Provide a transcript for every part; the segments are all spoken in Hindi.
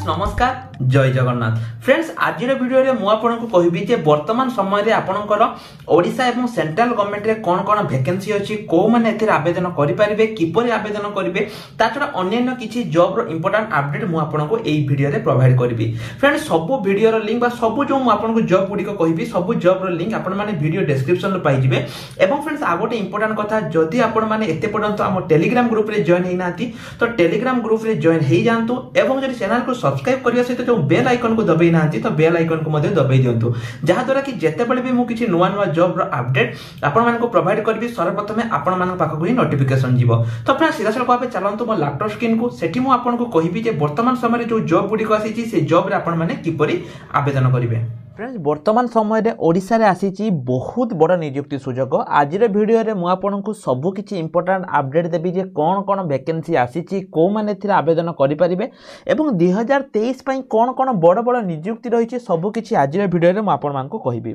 फ्रेंड्स नमस्कार जय जगन्नाथ फ्रेंड्स आज वीडियो में मुझे कहबी जे वर्तमान समय आपणकर ओडिशा एवं सेंट्रल गवर्नमेंट रे कौन कौन वैकेंसी अच्छी को मैंने आवेदन करेंगे किपर आवेदन करेंगे ताछड़ा अन्य किसी जॉब रो इंपोर्टेंट अपडेट मुझे आपको यही वीडियो रे प्रोवाइड करी फ्रेंड्स सब वीडियो लिंक सब जो मुझे जॉब गुड़िक कहि सब जॉब लिंक आपण मैंने वीडियो डिस्क्रिप्शन पाइबे एवं फ्रेंड्स आ गोटे इंपोर्टेंट कथा जदि आपण मैंने एते पर्यंत आम टेलीग्राम ग्रुप रे जॉइन होना तो टेलीग्राम ग्रुप रे जॉइन हो जातु एवं जब चैनल को सब्सक्राइब करने सहित जो बेल आइकन को दबाई ना तो बेल आइकन को दबाई दिंतु जहाद्वारा कि जितेबाला भी मुझे नुआ नुआ जॉब अपडेट आपण प्रोवाइड करी सर्वप्रथम आपण पाखक ही नोटिफिकेशन जीव तो अपना सीधा सड़क भाव चलतु मो लैपटॉप स्क्रीन को सेठी मु आपको कहबी वर्तमान समय जो जॉब गुड़िक आसी से जॉब रे आपण माने किपरि आवेदन करेंगे। फ्रेंड्स वर्तमान समय ओडिशा रे आसी बहुत बड़ नियुक्ति सुजोग आज वीडियो रे मु आपको सबकि इंपोर्टेंट अपडेट देवी जे कौन कौन वैकेंसी आसी को मैंने आवेदन करेंगे एवं 2023 कौन कौन बड़ बड़ नियुक्ति रही सबकि आज वीडियो रे मु आपको कहबी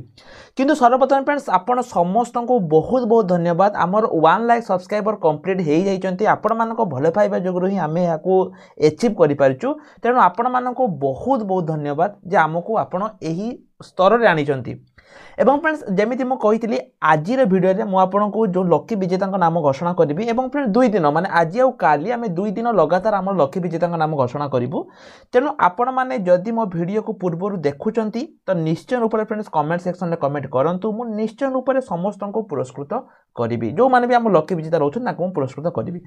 किंतु सर्वप्रथम फ्रेंड्स आपण समस्त को बहुत बहुत धन्यवाद आमर 1 लाख सब्सक्राइबर कंप्लीट हो जाइए आपण मान भल पाइबा जोगु ही आम यहाँ एचिव करूँ तेणु आपण मान बहुत बहुत धन्यवाद जे आमको आपण यही स्तर रे आनिचंती एवं फ्रेंड्स जमी मुझे आज वीडियो रे मु आपको जो लकी विजेता नाम घोषणा करी एवं फ्रेंड्स 2 दिन माने आज आउ काली आम 2 दिन लगातार आम लकी विजेता नाम घोषणा करूँ तेणु आपण मैंने जदि मो वीडियो को पूर्व देखुंट तो निश्चय रूप से फ्रेंड्स कमेंट सेक्शन में कमेंट करूँ मुझे निश्चय रूप से समस्त को पुरस्कृत करी जो मैंने भी आम लकी विजेता रोच पुरस्कृत करी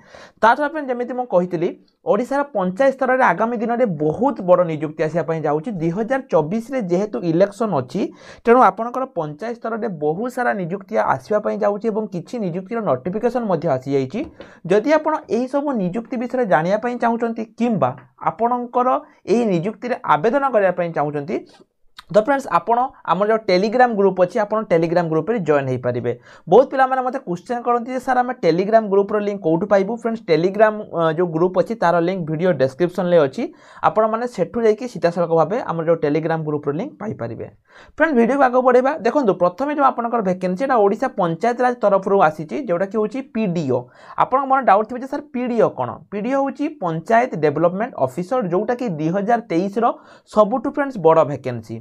ताछड़ा फ्रेंड्स जमी मुझे ओडिशार पंचायत स्तर में आगामी दिन में बहुत बड़ नियुक्ति आसापी जाऊँगी 2024 जेहेतु इलेक्शन अच्छी तेणु आपणकर पंचायत स्तर में बहुत सारा नियुक्ति आसवाई जाऊँगी किसी नियुक्तिर नोटिफिकेशन आसी जाइए जदि आप सब नियुक्ति विषय जानापी चाहूँगी किंबा आपणकर यही नियुक्ति आवेदन करने चाहूँगी तो फ्रेंड्स आपण आम जो टेलीग्राम ग्रुप अच्छी आप टेलीग्राम ग्रुप रे जॉइन हो पारे बहुत पिला माने मते क्वेश्चन करते सर आम टेलीग्राम ग्रुप रो लिंक कौटू पाइबू फ्रेंड्स टेलीग्राम जो ग्रुप अच्छी तार लिंक वीडियो डिस्क्रिप्शन ले अच्छी आपण मैंने सेठू जाकि सीधा सड़क भाव आम जो टेलीग्राम ग्रुप रो लिंक पाई पारे फ्रेंड्स वीडियो को आगे बढ़ेबा देखो प्रथम जो आपनकर वैकेंसी ओडिशा पंचायत राज तरफ आसी जोटा कि होची पीडीओ आपण मन डाउट थे सर पीडीओ कौन पीडीओ होची पंचायत डेवलपमेंट ऑफिसर जोटा कि 2023 रो सबुठु फ्रेंड्स बड़ वैकेंसी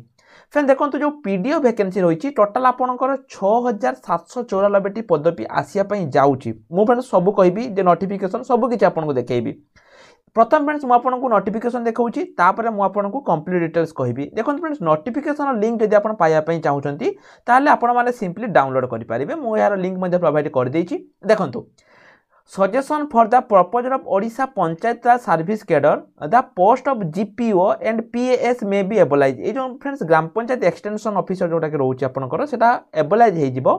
फ्रेंड देखो जो पीडीओ वैकेंसी रही टोटाल आपंकर 6794 पदवी आसापी जाऊँगी मुझे सब कहि नोटिफिकेशन सबकि आपको देखी प्रथम फ्रेंड्स मुझे नोटिफिकेशन देखा तापर मुझे कंप्लीट डिटेल्स कहि देखो फ्रेंड्स नोटिफिकेशन लिंक जब आप पाइबापी चाहूँगी ताहले आपण माने सिंपली डाउनलोड करेंगे मुझे यार लिंक प्रोवाइड कर देछि देखंतु suggestion for the proposal of Odisha Panchayat Raj service cadre the post of GPO and PAS may be abolish ये जो friends gram panchayat extension officer जोटा कि रोचे आपनकर सेटा एबलाइज हे जिवो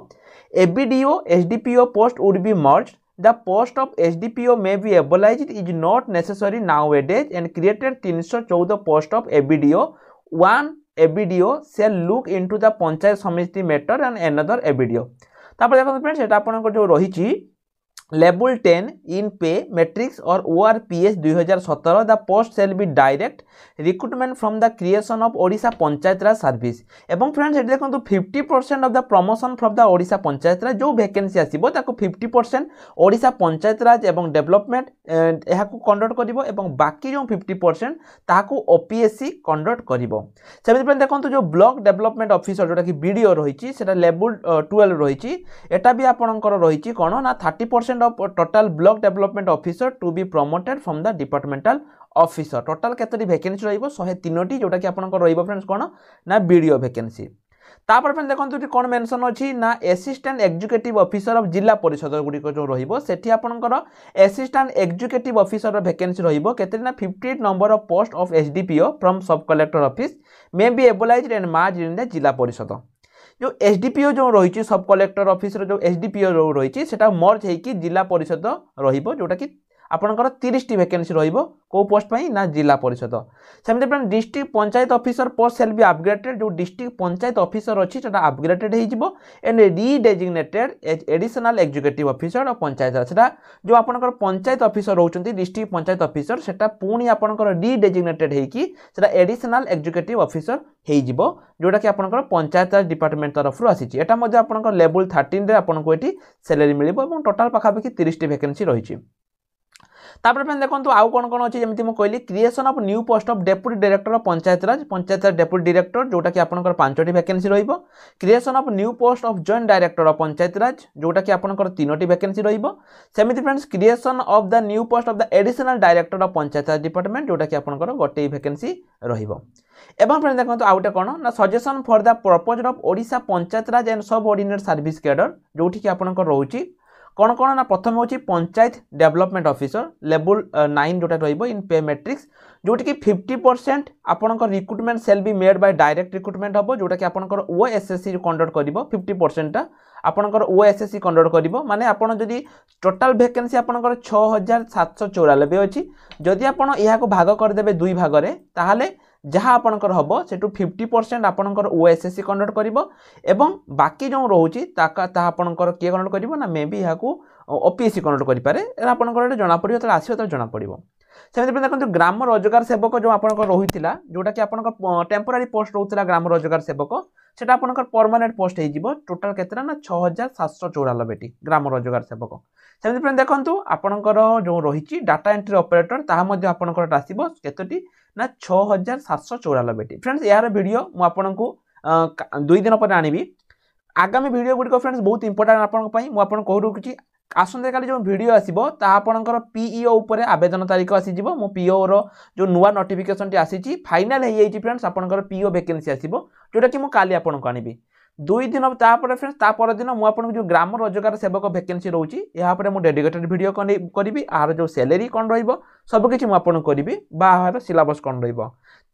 ABDO SDPO post would be merged the post of SDPO may be abolished is not necessary nowadays and created 314 post of ABDO 1 ABDO shall look into the panchayat samiti matter and another एबीडीओ तापर देखो फ्रेंड्स सेटा आपनकर जो रही लेवल 10 इन पे मैट्रिक्स और ORPS 2017 the post shall be direct recruitment from the creation of Odisha Panchayat Raj service एवं फ्रेंड्स ये देखो 50% of the promotion from the Odisha Panchayat Raj जो वैकेंसी आसीबो ताको 50% ओडिशा पंचायत राज एवं डेवलपमेंट यह कंडक्ट करिवो एवं बाकी जो 50% ताको OPSC कंडक्ट करिवो सेमिति फ्रेंड देखो जो ब्लॉक डेवलपमेंट ऑफिसर जोटा कि बीडीओ रही सेटा लेवल 12 रही एटा भी आपनकर रही कोन ना 30% of total block development officer to be promoted from the departmental officer total केतरी वैकेंसी रहिबो 103टी जोटा कि आपनकर रहिबो फ्रेंड्स कोन ना बीडीओ वैकेंसी तापर फ्रेंड देखंतु कोन मेंशन अछि ना असिस्टेंट एग्जीक्यूटिव ऑफिसर ऑफ जिला परिषद गुडी को जो रहिबो सेठी आपनकर असिस्टेंट एग्जीक्यूटिव ऑफिसर वैकेंसी रहिबो केतरी ना 58 number of post of SDPO from sub collector office may be abolished and merged in the Zilla Parishad जो एसडीपीओ जो रही सब कलेक्टर ऑफिस जो एसडीपीओ जो रही मर्ज होगी जिला परिषद रोटा कि आपंकर 30टी वैकेंसी रहिबो को पोस्ट पाई ना जिला परिषद सेमते friend district panchayat officer post shall be upgraded जो डिस्ट्रिक्ट पंचायत ऑफिसर अच्छी सेटा अपग्रेडेड हो जिवो and redesignated as additional executive officer of panchayat सेटा जो आपनकर पंचायत ऑफिसर रहउचंती डिस्ट्रिक्ट पंचायत ऑफिसर सेटा पुणी आपनकर रीडेजिग्नेटेड हेकी सेटा एडिशनल एग्जीक्यूटिव ऑफिसर हो जिवो जोटा कि आपनकर पंचायत राज डिपार्टमेंट तरफ आसी एटा मध्ये आपनकर लेवल 13 रे आपनको एटी सैलरी मिलिबो एवं टोटल पाखापाखि 30टी वैकेंसी रही तापर फ्रेंड्स देखो आउ कौन कौन अच्छी जमी मुझे कहली creation of new post of deputy director of Panchayat Raj deputy director जोटा कि आपंकर 5टी वैकेंसी रहिबो। Creation of new post of joint director of Panchayat Raj जोटा कि आपंकर 3टी वैकेंसी रहिबो। सेमिति friends creation of the new post of the additional director of Panchayat Raj department जोटा कि आपंकर गोटे वैकेंसी रहिबो। एवं फ्रेंड्स देखो आउटे कौन ना suggestion for the proposal of Odisha Panchayat Raj and सब ऑर्डिनेट सर्विस कैडर जोठी कि आपंकर रोची कौन कौन ना प्रथम हूँ पंचायत डेवलपमेंट ऑफिसर लेवल 9 जोटा रहिबो इन पे मैट्रिक्स जोटी कि 50% आपनकर recruitment shall be made by direct recruitment हम जोटा कि आपनकर ओएसएससी कंडक्ट करिवो 50% टा आपनकर ओएसएससी कंडक्ट करिवो माने आपन जदि टोटल वैकेंसी आपनकर 6794 अछि जदि आपन इहा को भाग कर देबे दुई भाग रे ताहाले जहाँ आपनकर हबो सेटु 50% आपनकर ओएसएससी कंडक्ट करिवो एवं बाकी जो रोची ताका ता आपनकर के कंडक्ट करिवो ना मे बी इहा को ओपीएससी कंडक्ट करि पारे एरा आपनकर जना पड़ियो त आसीयो त जना पड़ियो। सेमिति देखो ग्राम रोजगार सेवक जो आपनकर रहितिला जोटा कि आपनकर टेम्पोरारी पोस्ट रहउतिला ग्राम रोजगार सेवक सेटा आपनकर परमानेंट पोस्ट हे जिवो टोटल केतरा ना 6794 टी ग्राम रोजगार सेवक। सेमिति फ्रेंड देखंतु आपनकर जो रहिछि डाटा एंट्री ऑपरेटर ताहा मध्ये आपनकर आसीबो केतोटी ना 6794 टी। फ्रेंड्स यार वीडियो मु आपनकु 2 दिन पर आनिबी आगामी वीडियो गुडी को फ्रेंड्स बहुत इंपोर्टेंट आपन पई मु आपन कहू रुछि आसंते काली जो वीडियो आसीबो ता आपनकर पीईओ ऊपर आवेदन तारीख आसी जिवो मु पीईओ रो जो नुवा नोटिफिकेशन टी आसीची फाइनल हे जाईची फ्रेंड्स आपनकर पीईओ वैकेंसी आसीबो जोटा कि मु काली आपनकु आनिबी 2 दिन तापर फ्रेंड्स तापर दिन मु आपन जो ग्राम रोजगार सेवक वैकेंसी रहउची यहाँ पर मु डेडिकेटेड वीडियो करिबी आर जो सैलरी कोन रहइबो सब किछि मु आपन करिबी बाहर सिलेबस कोन रहइबो।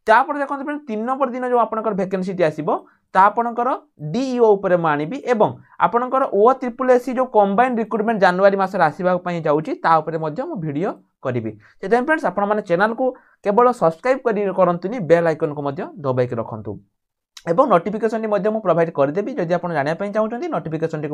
तापर देखो फ्रेंड्स 3 नंबर दिन जो आपनकर वैकेंसी टी आसीबो ता आपनकर डीईओ ऊपर मु आनिबी एवं आपनकर ओ ट्रिपल एससी जो कंबाइंड रिक्रुटमेंट जनवरी मास रे आसीबा पई जाउची ता ऊपर मध्ये मु वीडियो करिबी। सेते फ्रेंड्स आपन माने चैनल को केवल सब्सक्राइब करंतुनी बेल आइकन को मध्ये दबाई के रखंतु एवं नोटिफिकेशन मु प्रोवाइड करदेवी जदि आप जाना चाहते नोटिफिकेशन टी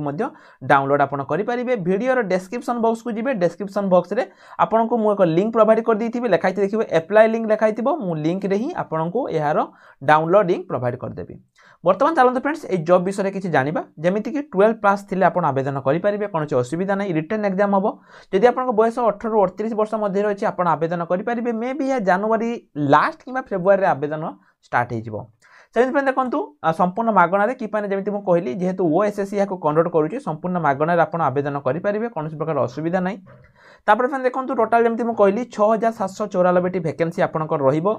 डाउनलोड आप करेंगे वीडियो डिस्क्रिप्शन बॉक्स को जी डिस्क्रिप्शन बॉक्स रे आपन को एक लिंक प्रोवाइड कर देथि लिखाई देखिए एप्लाई लिंक लिखाई मु लिंक रे ही आपन को यार डाउनलोड लिंक प्रोवाइड करदेवी। बर्तमान चलते फ्रेंड्स ये जॉब विषय किसी जाना जमीक कि 12 प्लस थी आप आवेदन करेंगे कौन असुविधा नहीं रिटर्न एग्जाम हम जदि आप बयस 18 ରୁ 38 वर्ष मध्य अच्छी आप आवेदन करेंगे मे बी या जनवरी लास्ट कि फेब्रुआरी आवेदन स्टार्ट हो सेमिति देखंतु संपूर्ण मागणार कि जमी मुझे कहली जेहेतु ओएसएससी या कंडक्ट करुच्ची संपूर्ण मागणार आप आवेदन करेंगे कौन प्रकार असुविधा नहीं। तापर फ्रेंड देखंतु टोटाल जमी मुझे कहली 6794 टी वैकेंसी आपनकर रहिबो।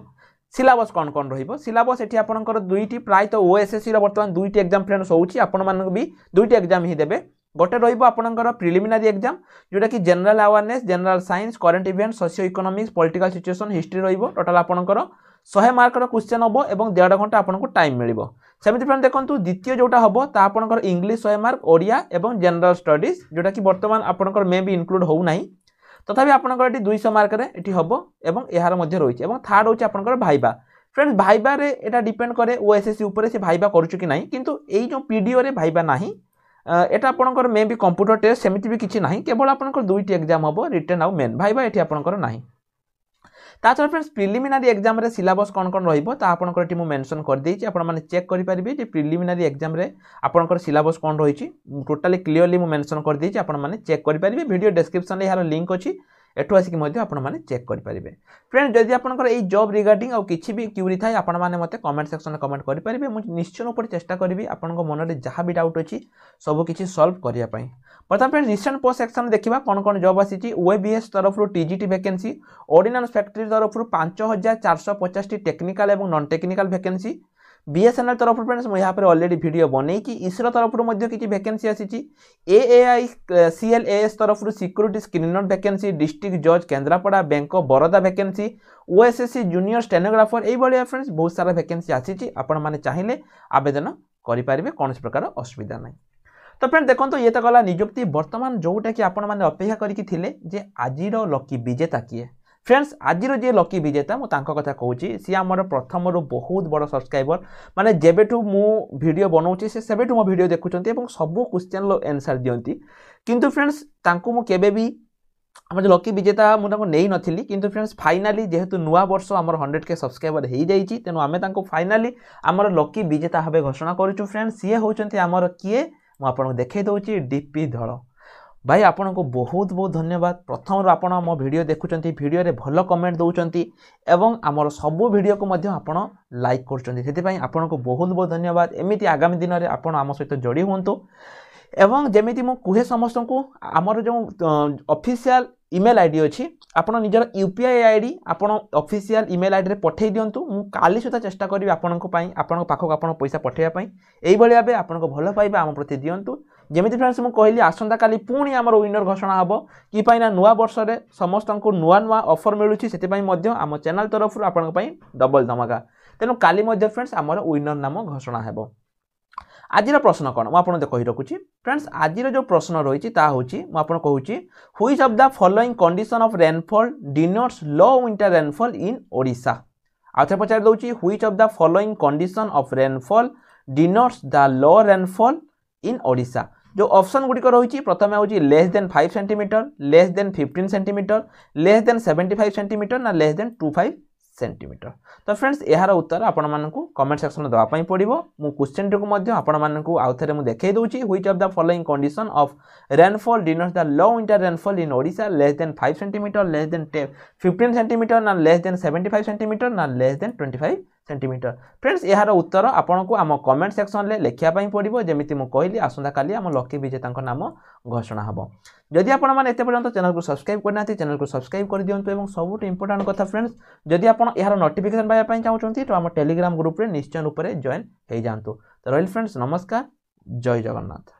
सिलेबस कौन कौन रहिबो सिलेबस एठी आपनकर 2टी प्रायतः ओएसएससी रो वर्तमान 2टी एग्जाम फ्रेंड्स होउची आपण मानक भी 2टी एग्जाम ही देबे। गोटे रहिबो आपनकर प्रिलिमिनरी एग्जाम जोटा कि general awareness general science current event socio economics political situation history रहिबो टोटाल आपनकर 100 मार्क रो क्वेश्चन हबो एवं 1.5 घंटा आपनको टाइम मिलिबो। सेमिति फ्रेंड देखंतु द्वितीय जोटा हबो ता आपनकर इंग्लिश 100 मार्क ओडिया एवं जनरल स्टडीज जोटा कि वर्तमान आपनकर मे भी इंक्लूड हो नाही तथापि आपनकर एटी 200 मार्क रे एटी हबो एवं एहार मध्य रहिछि एवं थर्ड होछि आपनकर भाइबा। फ्रेंड्स भाइबा रे एटा डिपेंड करे ओएसएससी ऊपर से भाइबा करूछु कि नाही किंतु एई जो पीडीओ रे भाइबा नाही एटा आपनकर मे भी कंप्यूटर टेस्ट सेमिति भी किछि नाही केवल आपनकर 2टी एग्जाम हबो रिटन आउ मेन भाइबा एटी आपनकर नाही। ताछड़ फ्रेंड्स प्रिलिमिनरी एग्जाम रे सिलेबस कौन कौन रहिबो ता आपनकर एटी मु मेंशन कर देछि आपण माने चेक करि परिबे जे प्रिलिमिनरी एग्जाम रे आपनकर सिलेबस कौन रहिछि टोटली क्लियरली मु मेंशन कर देछि आपण माने चेक करि परिबे वीडियो डिस्क्रिप्शन रे यार लिंक अछि एठु आसिक मध्य आपण माने चेक करि परिबे। फ्रेंड जदि आपनकर एई जॉब रिगार्डिंग आ किछि भी क्यूरी थाय आपण माने मते कमेंट सेक्शन में कमेंट करि परिबे मु निश्चय ऊपर चेष्टा करिवि आपनक मन रे जहां भी डाउट अछि सब किछि सॉल्व करिया पई। प्रथम फ्रेंड रिसेंट पोस्ट सेक्शन देखिबा कोन कोन जॉब आसीची ओएबीएस तरफ रु टीजीटी वैकेंसी ऑर्डिनेंस फैक्ट्री तरफ रु 5450 टी टेक्निकल एवं नॉन टेक्निकल वैकेंसी बीएसएनएल तरफ फ्रेंड्स मैं यहाँ पर ऑलरेडी वीडियो बने कि इसरो तरफ किसी वैकेंसी आसी एएआई सीएलएएस तरफ सिक्यूरिटी स्क्रीनर वैकेंसी डिस्ट्रिक्ट जज Kendrapara bank of Baroda vacancy OSSC junior stenographer ये फ्रेंड्स बहुत सारा वैकेंसी आसी आपण मैंने चाहिए आवेदन करेंगे कौन प्रकार असुविधा नहीं। तो फ्रेंड देखो तो ये तो गला नियुक्ति बर्तमान जोटा कि आपण मैंने अपेक्षा करके आज लकी विजेता किए फ्रेंड्स आज जे लकी विजेता मु तांको कथा कहूची सी आमर प्रथम रो बहुत बड़ सब्सक्राइबर माने जेबेठू मु वीडियो बनाउची से सेबेठू मो वीडियो देखुचंती एवं सब क्वेश्चन लो आंसर दियंती किंतु फ्रेंड्स तांको मु केबे भी हम जो लकी विजेता मु तांको नेई नथिली किंतु फ्रेंड्स फाइनली जेहेतु नुआ वर्ष आमर 100K सब्सक्राइबर हेई जाईची तेनु आमे तांको फाइनली आमर लकी विजेता हबे घोषणा करूछु। फ्रेंड्स सी होचंती आमर किए मु आपन देखै दउची डीपी धळ भाई आपण को बहुत बहुत धन्यवाद प्रथम आपण मो वीडियो देखुचंती वीडियो रे भलो कमेंट दउचंती एवं हमर सब वीडियो को मध्य आपण लाइक करचंती सेति पई आपण को बहुत बहुत धन्यवाद एमिति आगामी दिन रे आपण आम सहित जोड़ी हुंतु एवं जेमिति मो कुहे समस्त को आमर जो ऑफिशियल ईमेल आईडी अच्छी आपण निजर यूपीआई आईडी आपण ऑफिशियल ईमेल आईडी रे पठेई दियंतु मु काली सुधा चेष्टा करिवि आपनको पई आपण पाखक आपण पैसा पठेया पई एई भली भाबे आपनको भलो पाइबा आम प्रति दियंतु जेमिति फ्रेंड्स मु कहली आसंता काली पुणी आमर विनर घोषणा हबो कि पई ना नुवा वर्ष रे समस्त को नुवा नुवा ऑफर मिलुची सेति पई मध्य आम चैनल तरफ आपनको पई डबल धमाका तेनु काली मध्य फ्रेंड्स आमर विनर नाम घोषणा हेबो आज प्रश्न कौन मुझे कही रखुच्छी फ्रेंड्स आज जो प्रश्न रही मुझे कहूँ which of the following condition of rainfall denotes low winter rainfall in Odisha आउे पचार दूसरी which of the following condition of rainfall denotes the low rainfall in Odisha जो ऑप्शन गुड़िक रही प्रथम हूँ less than 5 centimetre less than 15 centimetre less than 75 centimetre ना लेस देन 25 सेंटीमीटर तो फ्रेंड्स यार उत्तर आपण मानकु कमेंट सेक्शन में दवा पड़ो मु क्वेश्चन टी को आपण मानकु आउ थे मुझे देखई दूची which of the following condition of rainfall denotes the low winter rainfall in Odisha less than 5 centimetre less than 15 centimetre ना लेस देन 75 सेंटीमीटर ना लेस देन 25 सेंटीमीटर फ्रेंड्स यार उत्तर आपन को आम कमेंट सेक्शन में लिखा पड़ो जमी मुझे कहली आसंता काली आम लकी विजेता नाम घोषणा हम जदि आपण मैंने एत पर्यंत चैनल को सब्सक्राइब करना चैनल को सब्सक्राइब कर दिंतु और सबुठ इंपोर्टाट कथा फ्रेंड्स जदि आप यार नोटिफिकेशन पाइबा चाहते तो आम टेलीग्राम ग्रुप में निश्चय रूप से जॉइन हो जातु तो रही फ्रेंड्स नमस्कार जय जगन्नाथ।